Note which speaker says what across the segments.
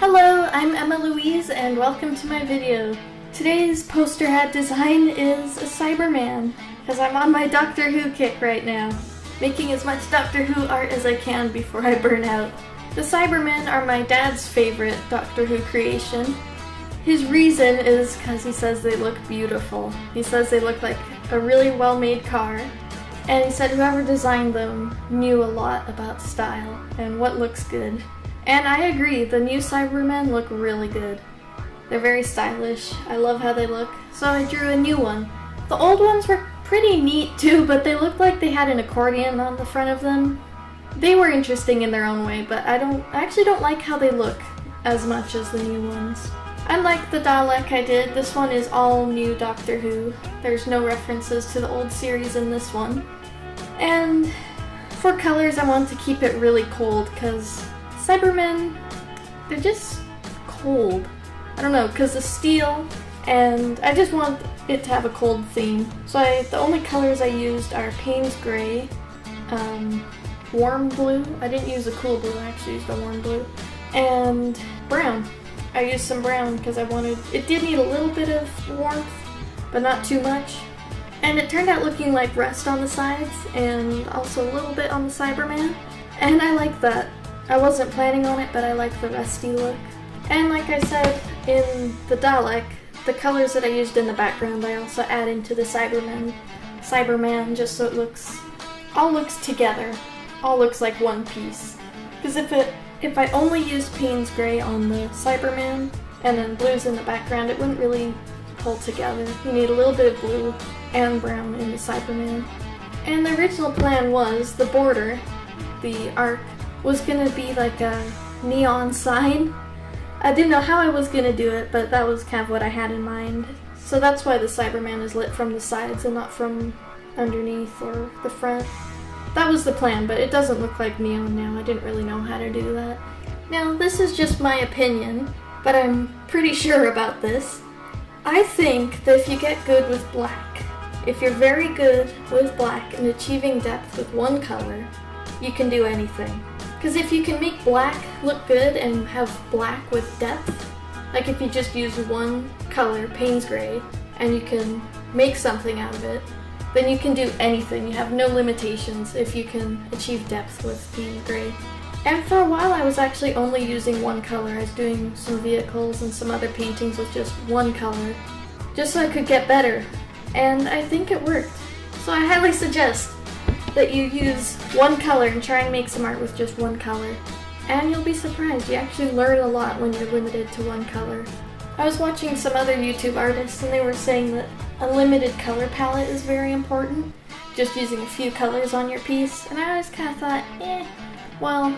Speaker 1: Hello, I'm Emma Louise and welcome to my video. Today's poster hat design is a Cyberman, because I'm on my Doctor Who kick right now, making as much Doctor Who art as I can before I burn out. The Cybermen are my dad's favorite Doctor Who creation. His reason is because he says they look beautiful. He says they look like a really well-made car, and he said whoever designed them knew a lot about style and what looks good. And I agree, the new Cybermen look really good. They're very stylish. I love how they look, so I drew a new one. The old ones were pretty neat too, but they looked like they had an accordion on the front of them. They were interesting in their own way, but I actually don't like how they look as much as the new ones. Unlike the Dalek I did, this one is all new Doctor Who. There's no references to the old series in this one. And for colors, I want to keep it really cold because Cybermen, they're just cold. I don't know, because the steel, and I just want it to have a cold theme. So the only colors I used are Payne's Gray, warm blue. I didn't use a cool blue, I actually used a warm blue, and brown. I used some brown because it did need a little bit of warmth, but not too much. And it turned out looking like rust on the sides, and also a little bit on the Cyberman, and I like that. I wasn't planning on it, but I like the rusty look. And like I said in the Dalek, the colors that I used in the background I also add into the Cyberman, just so it all looks together, all looks like one piece. Because if I only used Payne's Gray on the Cyberman and then blues in the background, it wouldn't really pull together. You need a little bit of blue and brown in the Cyberman. And the original plan was the border, the arc, was gonna be like a neon sign. I didn't know how I was gonna do it, but that was kind of what I had in mind. So that's why the Cyberman is lit from the sides and not from underneath or the front. That was the plan, but it doesn't look like neon now. I didn't really know how to do that. Now, this is just my opinion, but I'm pretty sure about this. I think that if you get good with black, if you're very good with black and achieving depth with one color, you can do anything. Because if you can make black look good and have black with depth, like if you just use one color, Payne's Gray, and you can make something out of it, then you can do anything. You have no limitations if you can achieve depth with Payne's Gray. And for a while I was actually only using one color. I was doing some vehicles and some other paintings with just one color, just so I could get better. And I think it worked. So I highly suggest that you use one color and try and make some art with just one color. And you'll be surprised, you actually learn a lot when you're limited to one color. I was watching some other YouTube artists and they were saying that a limited color palette is very important, just using a few colors on your piece, and I always kind of thought, well,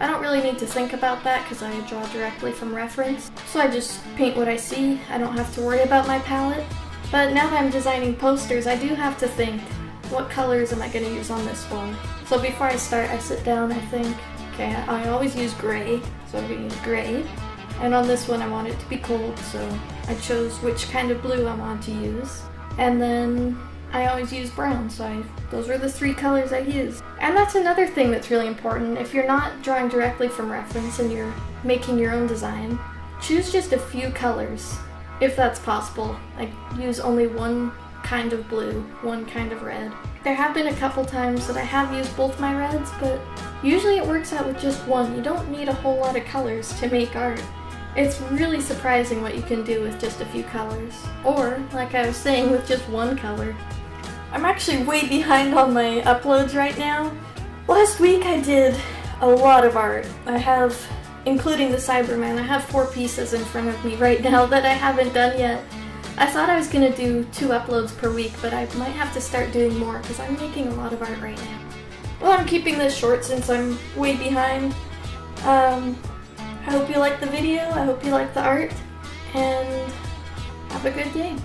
Speaker 1: I don't really need to think about that because I draw directly from reference, so I just paint what I see. I don't have to worry about my palette. But now that I'm designing posters, I do have to think, what colors am I going to use on this one? So before I start, I sit down, I think, okay, I always use gray, so I'm going to use gray. And on this one I want it to be cold, so I chose which kind of blue I want to use. And then I always use brown, so those were the three colors I used. And that's another thing that's really important. If you're not drawing directly from reference and you're making your own design, choose just a few colors, if that's possible. Like, use only one kind of blue, one kind of red. There have been a couple times that I have used both my reds, but usually it works out with just one. You don't need a whole lot of colors to make art. It's really surprising what you can do with just a few colors. Or, like I was saying, with just one color. I'm actually way behind on my uploads right now. Last week I did a lot of art. I have, including the Cyberman, I have 4 pieces in front of me right now that I haven't done yet. I thought I was going to do 2 uploads per week, but I might have to start doing more because I'm making a lot of art right now. Well, I'm keeping this short since I'm way behind. I hope you liked the video, I hope you liked the art, and have a good day.